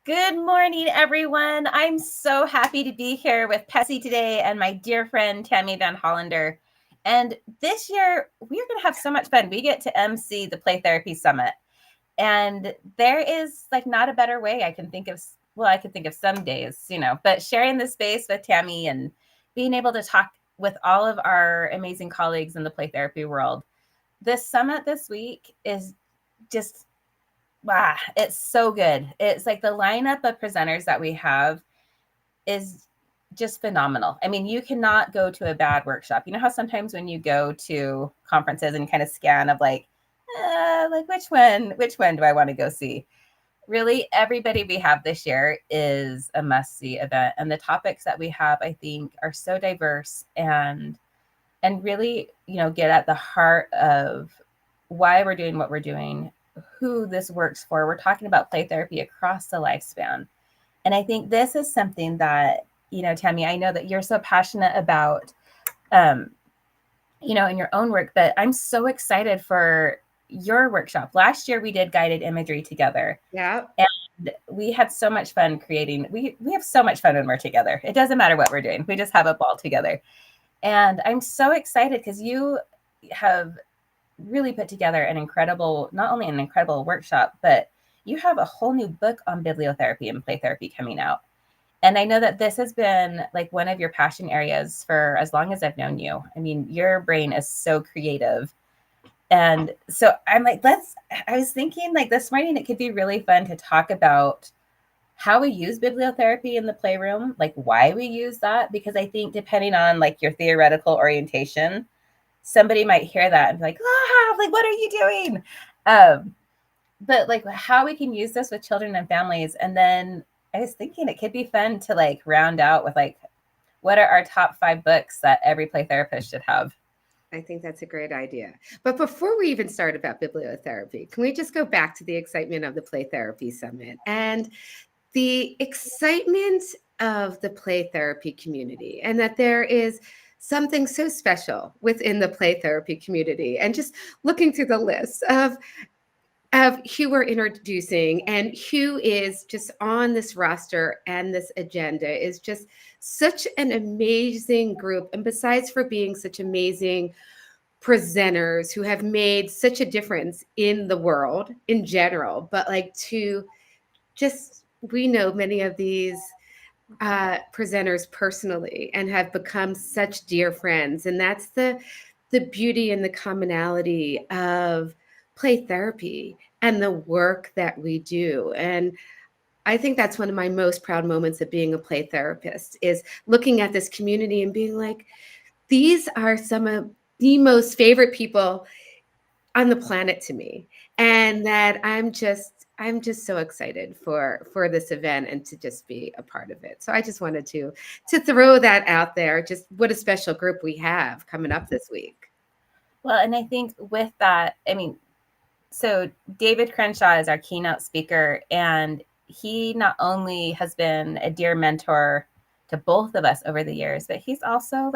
Good morning, everyone. I'm so happy to be here with Pessy today and my dear friend, Tammi Van Hollander. And this year, we're going to have so much fun. We get to MC the Play Therapy Summit. And there is not a better way I can think of. Well, I could think of some days, but sharing the space with Tammi and being able to talk with all of our amazing colleagues in the play therapy world. This summit this week is just wow, it's so good. It's like the lineup of presenters that we have is just phenomenal. I mean, you cannot go to a bad workshop. You know how sometimes when you go to conferences and kind of scan of which one do I want to go see? Really, everybody we have this year is a must-see event. And the topics that we have, I think, are so diverse and really, get at the heart of why we're doing what we're doing, who this works for. We're talking about play therapy across the lifespan. And I think this is something that, Tammi, I know that you're so passionate about, in your own work, but I'm so excited for your workshop. Last year we did guided imagery together. Yeah. And we had so much fun creating. We have so much fun when we're together. It doesn't matter what we're doing. We just have a ball together. And I'm so excited because you have really put together not only an incredible workshop, but you have a whole new book on bibliotherapy and play therapy coming out. And I know that this has been one of your passion areas for as long as I've known you. I mean, your brain is so creative. And so I was thinking this morning, it could be really fun to talk about how we use bibliotherapy in the playroom, why we use that, because I think depending on your theoretical orientation, somebody might hear that and be what are you doing? But how we can use this with children and families. And then I was thinking it could be fun to round out with what are our top 5 books that every play therapist should have? I think that's a great idea. But before we even start about bibliotherapy, can we just go back to the excitement of the Play Therapy Summit and the excitement of the play therapy community, and that there is something so special within the play therapy community? And just looking through the list of who we're introducing and who is just on this roster and this agenda is just such an amazing group. And besides for being such amazing presenters who have made such a difference in the world in general, but we know many of these presenters personally and have become such dear friends. And that's the beauty and the commonality of play therapy and the work that we do. And I think that's one of my most proud moments of being a play therapist, is looking at this community and being like, these are some of the most favorite people on the planet to me. And that I'm just so excited for this event and to just be a part of it. So I just wanted to throw that out there. Just what a special group we have coming up this week. Well, and I think with that, so David Crenshaw is our keynote speaker, and he not only has been a dear mentor to both of us over the years, but he's also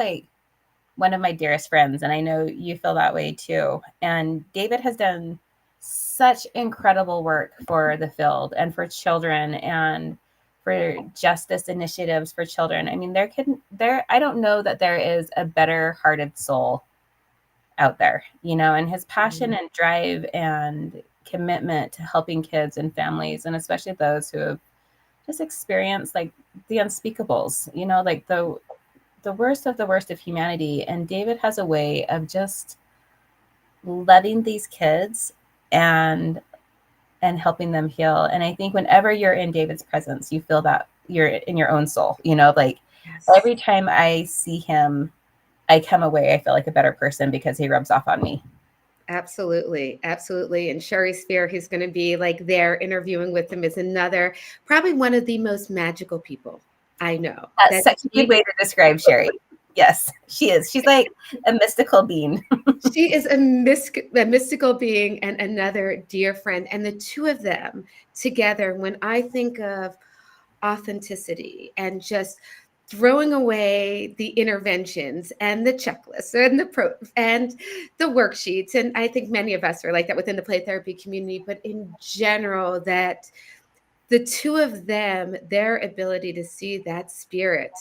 one of my dearest friends. And I know you feel that way too. And David has done such incredible work for the field and for children and for justice initiatives for children. I mean, I don't know that there is a better hearted soul out there, and his passion and drive and commitment to helping kids and families, and especially those who have just experienced the unspeakables, the worst of the worst of humanity. And David has a way of just loving these kids and helping them heal. And I think whenever you're in David's presence, you feel that you're in your own soul, yes. Every time I see him, I come away, I feel like a better person because he rubs off on me. Absolutely. Absolutely. And Sherry Spear, who's going to be there interviewing with him, is another, probably one of the most magical people I know. That's such a good way to describe Sherry. Yes, she is. She's like a mystical being. She is a mystical being and another dear friend. And the two of them together, when I think of authenticity and just throwing away the interventions and the checklists and the worksheets. And I think many of us are like that within the play therapy community, but in general, that the two of them, their ability to see that spirit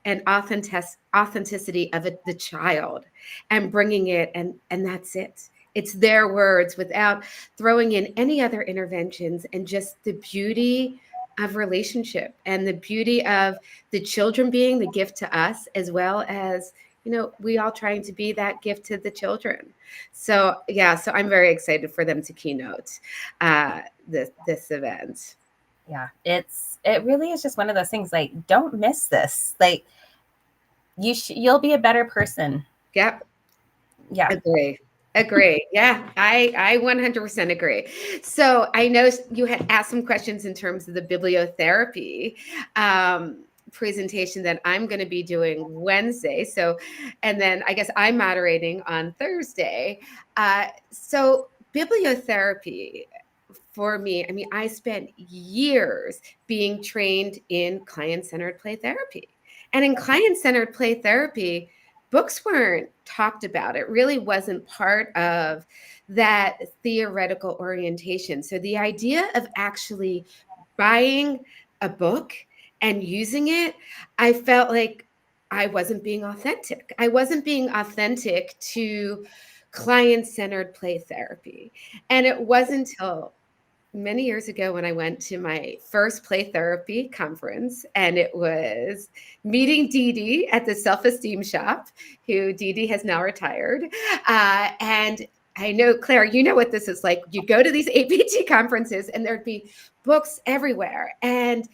and authenticity of the child and bringing it, and that's it. It's their words without throwing in any other interventions, and just the beauty of relationship and the beauty of the children being the gift to us, as well as, we all trying to be that gift to the children. So yeah, so I'm very excited for them to keynote this event. Yeah, it really is just one of those things, like, don't miss this. Like, you'll be a better person. Yep. Yeah. Agree. Yeah, I 100% agree. So I know you had asked some questions in terms of the bibliotherapy presentation that I'm going to be doing Wednesday. So, and then I guess I'm moderating on Thursday. So bibliotherapy for me, I mean, I spent years being trained in client-centered play therapy. And in client-centered play therapy, books weren't talked about. It really wasn't part of that theoretical orientation. So the idea of actually buying a book and using it, I felt like I wasn't being authentic. I wasn't being authentic to client-centered play therapy. And it wasn't until many years ago when I went to my first play therapy conference, and it was meeting Dee Dee at the self-esteem shop, who Dee Dee has now retired. And I know, Claire, you know what this is like. You go to these APT conferences and there'd be books everywhere. And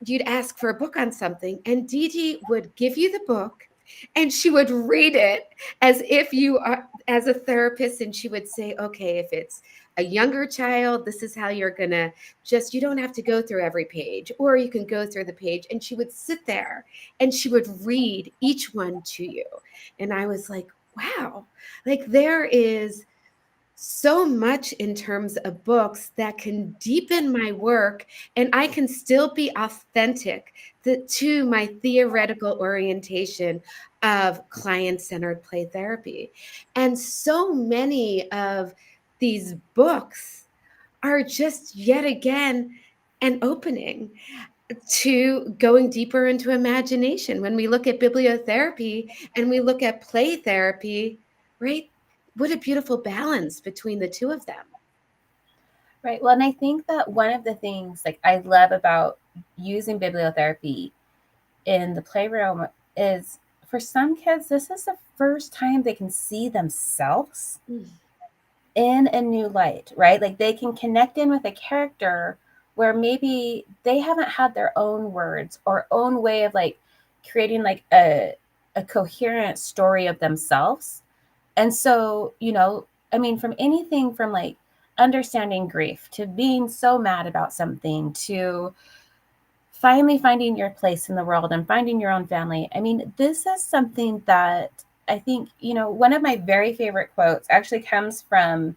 you'd ask for a book on something, and Dee Dee would give you the book and she would read it as if you are as a therapist, and she would say, okay, if it's a younger child, this is how you're gonna you don't have to go through every page, or you can go through the page. And she would sit there and she would read each one to you. And I was like, wow, like there is so much in terms of books that can deepen my work, and I can still be authentic to my theoretical orientation of client-centered play therapy. And so many of these books are just yet again an opening to going deeper into imagination. When we look at bibliotherapy and we look at play therapy, right? What a beautiful balance between the two of them. Right. Well, and I think that one of the things, like, I love about using bibliotherapy in the playroom is, for some kids, this is the first time they can see themselves in a new light, right? Like, they can connect in with a character where maybe they haven't had their own words or own way of, like, creating like a coherent story of themselves. And so, I mean, from anything from, like, understanding grief to being so mad about something to finally finding your place in the world and finding your own family. I mean, this is something that I think, one of my very favorite quotes actually comes from,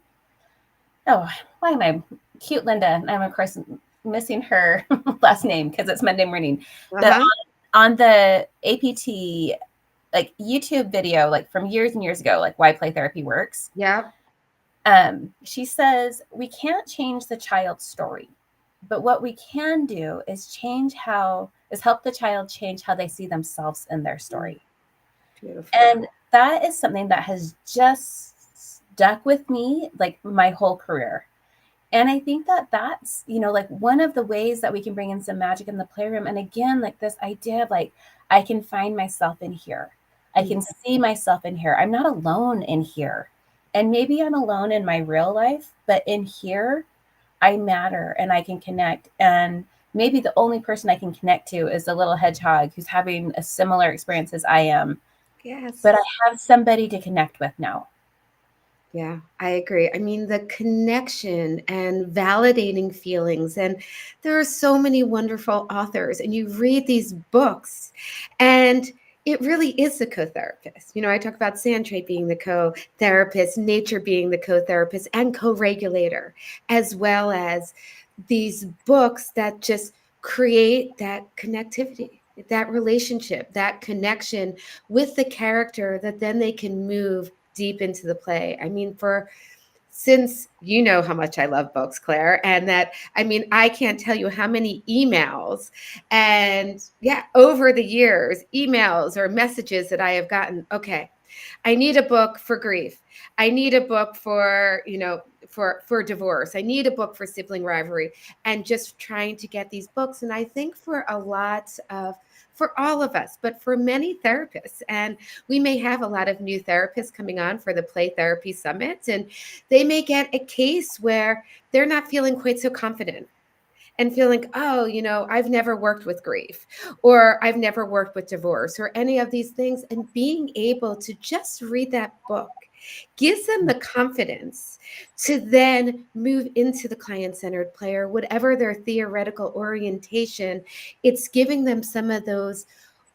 oh, why am I cute Linda? I'm, of course, missing her last name because it's Monday morning. But Uh-huh. on the APT, like, YouTube video, like, from years and years ago, like, why play therapy works. Yeah. She says, we can't change the child's story, but what we can do is help the child change how they see themselves in their story. Beautiful. And that is something that has just stuck with me, like, my whole career. And I think that that's, like, one of the ways that we can bring in some magic in the playroom. And again, like, this idea of, like, I can find myself in here. I can see myself in here. I'm not alone in here. And maybe I'm alone in my real life, but in here, I matter and I can connect. And maybe the only person I can connect to is the little hedgehog who's having a similar experience as I am. Yes. But I have somebody to connect with now. Yeah, I agree. I mean, the connection and validating feelings. And there are so many wonderful authors, and you read these books, and it really is the co-therapist. I talk about Sandtray being the co-therapist, nature being the co-therapist and co-regulator, as well as these books that just create that connectivity, that relationship, that connection with the character that then they can move deep into the play. I mean, for since you know how much I love books, Claire, and that, I mean, I can't tell you how many emails and yeah, over the years, emails or messages that I have gotten. Okay, I need a book for grief. I need a book for, for divorce. I need a book for sibling rivalry, and just trying to get these books. And I think for all of us, but for many therapists, and we may have a lot of new therapists coming on for the Play Therapy Summit, and they may get a case where they're not feeling quite so confident and feeling, oh, I've never worked with grief, or I've never worked with divorce, or any of these things. And being able to just read that book gives them the confidence to then move into the client-centered player, whatever their theoretical orientation. It's giving them some of those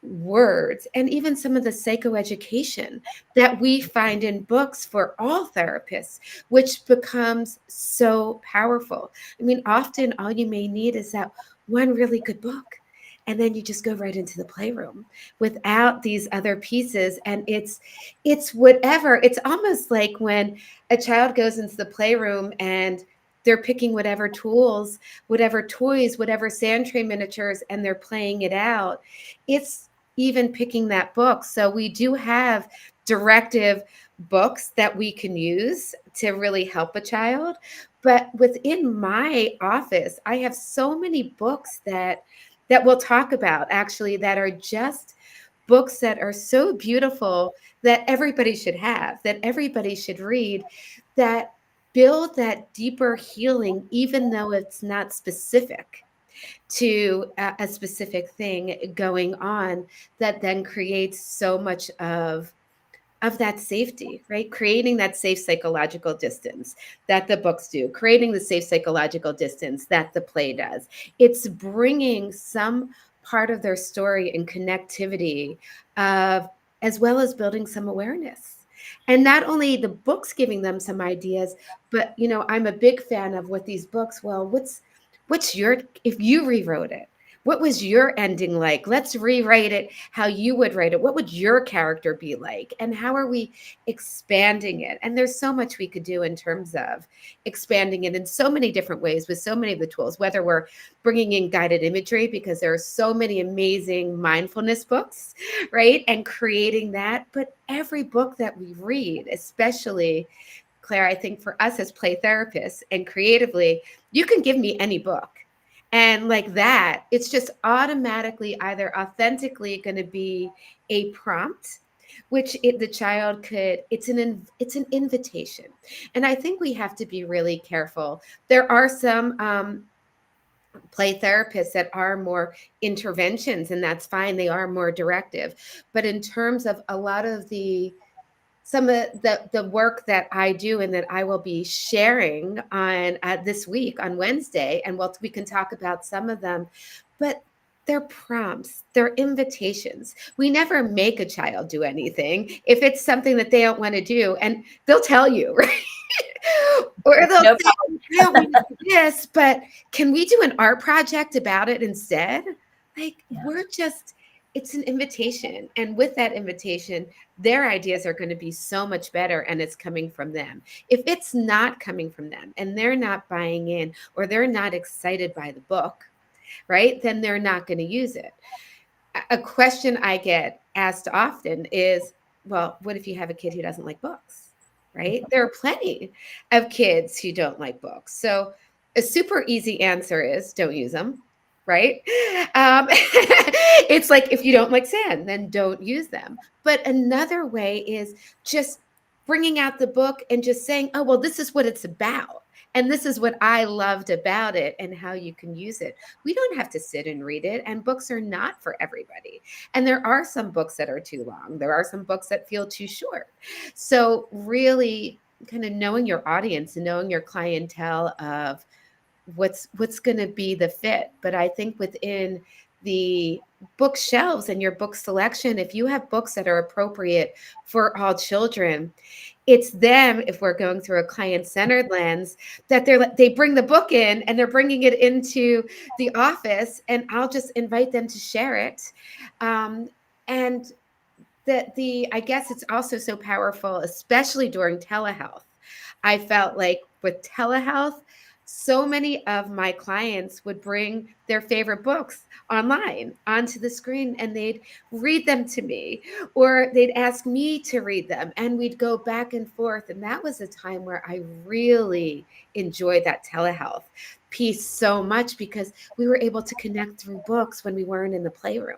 words and even some of the psychoeducation that we find in books for all therapists, which becomes so powerful. I mean, often all you may need is that one really good book, and then you just go right into the playroom without these other pieces. And it's whatever. It's almost like when a child goes into the playroom and they're picking whatever tools, whatever toys, whatever sand tray miniatures, and they're playing it out. It's even picking that book. So we do have directive books that we can use to really help a child. But within my office, I have so many books that we'll talk about, actually, that are just books that are so beautiful that everybody should have, that everybody should read, that build that deeper healing, even though it's not specific to a specific thing going on, that then creates so much of that safety, right? Creating that safe psychological distance that the books do, creating the safe psychological distance that the play does. It's bringing some part of their story and connectivity of, as well as building some awareness. And not only the books giving them some ideas, but I'm a big fan of what these books, well, what's your, if you rewrote it, what was your ending like? Let's rewrite it how you would write it. What would your character be like? And how are we expanding it? And there's so much we could do in terms of expanding it in so many different ways with so many of the tools, whether we're bringing in guided imagery, because there are so many amazing mindfulness books, right? And creating that. But every book that we read, especially, Claire, I think for us as play therapists and creatively, you can give me any book. And like that, it's just automatically either authentically going to be a prompt, which the child could, it's an invitation. And I think we have to be really careful. There are some play therapists that are more interventions, and that's fine. They are more directive. But in terms of a lot of some of the work that I do and that I will be sharing on this week on Wednesday, and we can talk about some of them, but they're prompts, they're invitations. We never make a child do anything if it's something that they don't want to do, and they'll tell you, right? Or they'll No say, I don't want to do this, but can we do an art project about it instead? Like, Yeah. it's an invitation. And with that invitation, their ideas are going to be so much better, and it's coming from them. If it's not coming from them and they're not buying in, or they're not excited by the book, right, then they're not going to use it. A question I get asked often is, well, what if you have a kid who doesn't like books, right? There are plenty of kids who don't like books. So a super easy answer is don't use them, right? It's like, if you don't like sand, then don't use them. But another way is just bringing out the book and just saying, oh, well, this is what it's about. And this is what I loved about it and how you can use it. We don't have to sit and read it. And books are not for everybody. And there are some books that are too long. There are some books that feel too short. So really kind of knowing your audience and knowing your clientele of what's going to be the fit. But I think within the bookshelves and your book selection, if you have books that are appropriate for all children, it's them, if we're going through a client-centered lens, that they bring the book in and they're bringing it into the office, and I'll just invite them to share it. And I guess it's also so powerful, especially during telehealth. I felt like with telehealth, so many of my clients would bring their favorite books online onto the screen and they'd read them to me, or they'd ask me to read them, and we'd go back and forth. And that was a time where I really enjoyed that telehealth piece so much, because we were able to connect through books when we weren't in the playroom.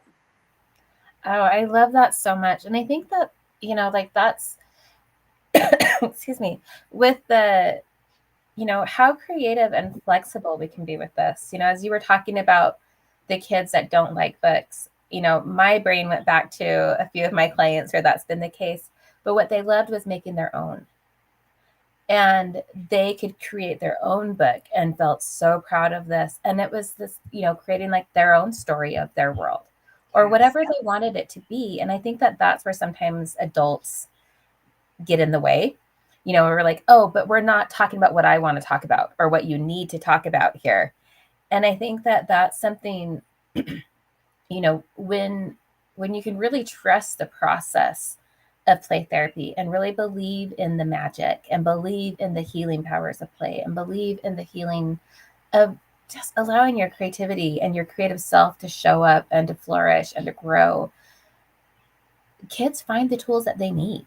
Oh, I love that so much. And I think that, like that's, excuse me, with the, how creative and flexible we can be with this. As you were talking about the kids that don't like books, my brain went back to a few of my clients where that's been the case. But what they loved was making their own. And they could create their own book and felt so proud of this. And it was this, creating like their own story of their world or Yes. whatever they wanted it to be. And I think that that's where sometimes adults get in the way. We're like, oh, but we're not talking about what I want to talk about or what you need to talk about here. And I think that that's something, when you can really trust the process of play therapy and really believe in the magic and believe in the healing powers of play and believe in the healing of just allowing your creativity and your creative self to show up and to flourish and to grow, kids find the tools that they need.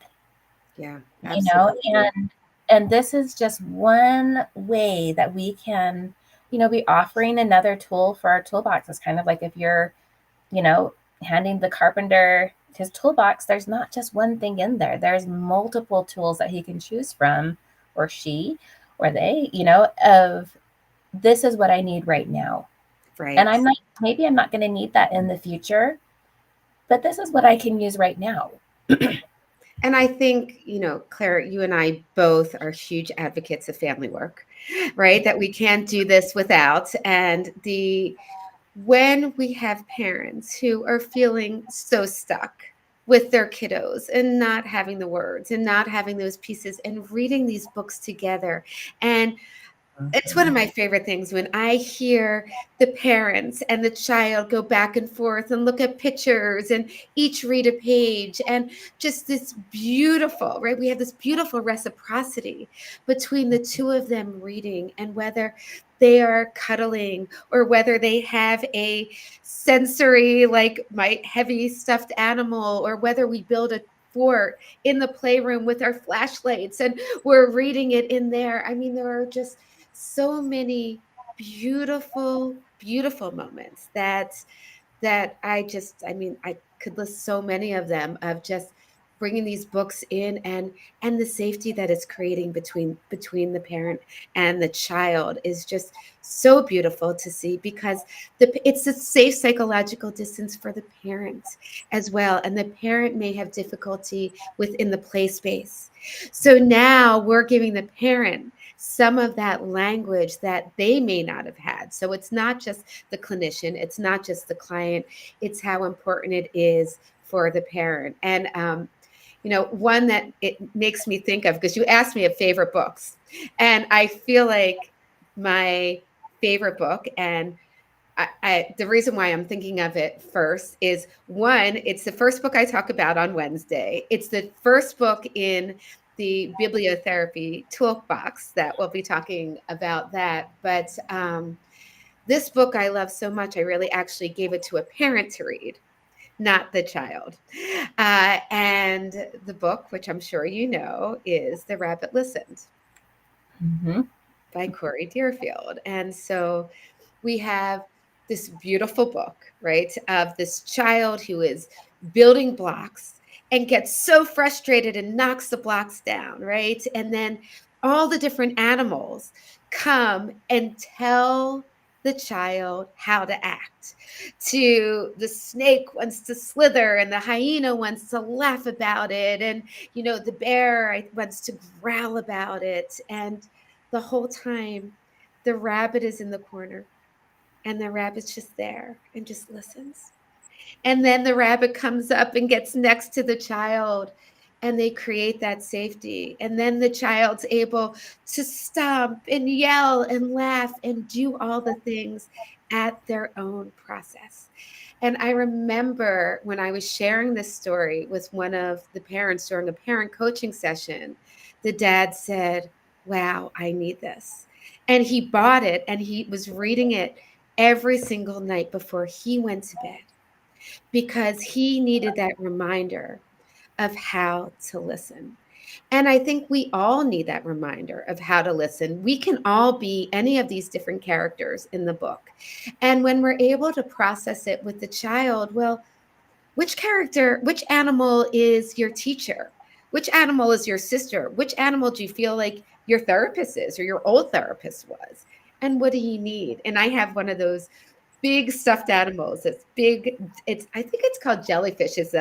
Yeah, you know absolutely. and this is just one way that we can be offering another tool for our toolbox. It's kind of like if you're you know handing the carpenter his toolbox, there's not just one thing in there, there's multiple tools that he can choose from, or she or they, of this is what I need right now. And Right. I'm not going to need that in the future, but this is what I can use right now. And I think, Claire, you and I both are huge advocates of family work, right? That we can't do this without. And when we have parents who are feeling so stuck with their kiddos and not having the words and not having those pieces and reading these books together, and it's one of my favorite things when I hear the parents and the child go back and forth and look at pictures and each read a page, and just this beautiful, right? We have this beautiful reciprocity between the two of them reading, and whether they are cuddling or whether they have a sensory, like my heavy stuffed animal, or whether we build a fort in the playroom with our flashlights and we're reading it in there. I mean, there are just so many beautiful, beautiful moments that I mean, I could list so many of them, of just bringing these books in, and the safety that it's creating between the parent and the child is just so beautiful to see, because it's a safe psychological distance for the parent as well, and the parent may have difficulty within the play space. So now we're giving the parent some of that language that they may not have had. So it's not just the clinician, it's not just the client, it's how important it is for the parent. And one that it makes me think of, because you asked me of favorite books, and I feel like my favorite book, and the reason why I'm thinking of it first is, one, it's the first book I talk about on Wednesday. It's the first book in the Bibliotherapy toolbox that we'll be talking about that. But this book I love so much, I really actually gave it to a parent to read, not the child. And the book, which I'm sure you know, is The Rabbit Listened Mm-hmm. by Corey Deerfield. And so we have this beautiful book, right, of this child who is building blocks and gets so frustrated and knocks the blocks down, right? And then all the different animals come and tell the child how to act. To the snake wants to slither, and the hyena wants to laugh about it, and the bear wants to growl about it. And the whole time, the rabbit is in the corner, and the rabbit's just there and just listens. And then the rabbit comes up and gets next to the child, and they create that safety. And then the child's able to stomp and yell and laugh and do all the things at their own process. And I remember when I was sharing this story with one of the parents during a parent coaching session, the dad said, wow, I need this. And he bought it and he was reading it every single night before he went to bed because he needed that reminder of how to listen. And I think we all need that reminder of how to listen. We can all be any of these different characters in the book. And when we're able to process it with the child, well, which animal is your teacher? Which animal is your sister? Which animal do you feel like your therapist is or your old therapist was? And what do you need? And I have one of those big stuffed animals. It's big. I think it's called jellyfish. Is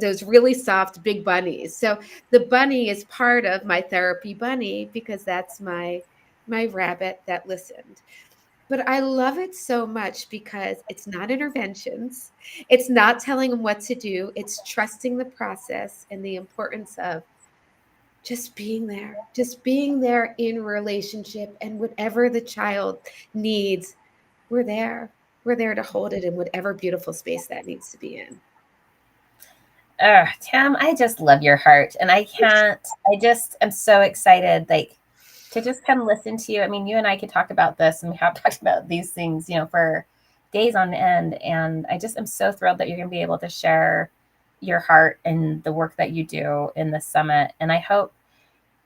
those really soft big bunnies. So the bunny is part of my therapy bunny because that's my rabbit that listened. But I love it so much because it's not interventions. It's not telling them what to do. It's trusting the process and the importance of just being there in relationship, and whatever the child needs, we're there. We're there to hold it in whatever beautiful space that needs to be in. Tam, I just love your heart. And I just am so excited, like, to just come listen to you. I mean, you and I could talk about this, and we have talked about these things, for days on end. And I just am so thrilled that you're going to be able to share your heart and the work that you do in the summit. And I hope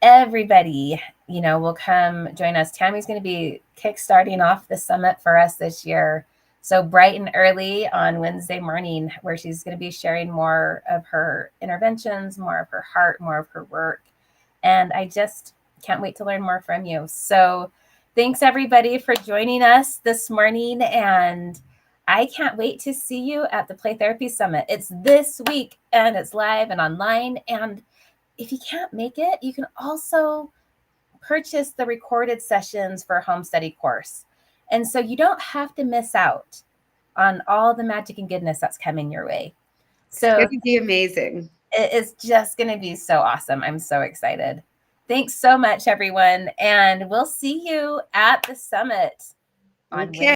everybody, will come join us. Tammy's going to be kickstarting off the summit for us this year. So bright and early on Wednesday morning, where she's going to be sharing more of her interventions, more of her heart, more of her work. And I just can't wait to learn more from you. So thanks everybody for joining us this morning. And I can't wait to see you at the Play Therapy Summit. It's this week and it's live and online. And if you can't make it, you can also purchase the recorded sessions for a home study course. And so you don't have to miss out on all the magic and goodness that's coming your way. It's So going to be amazing. it is just going to be so awesome. I'm so excited. Thanks so much, everyone. And we'll see you at the summit on Okay. Wednesday.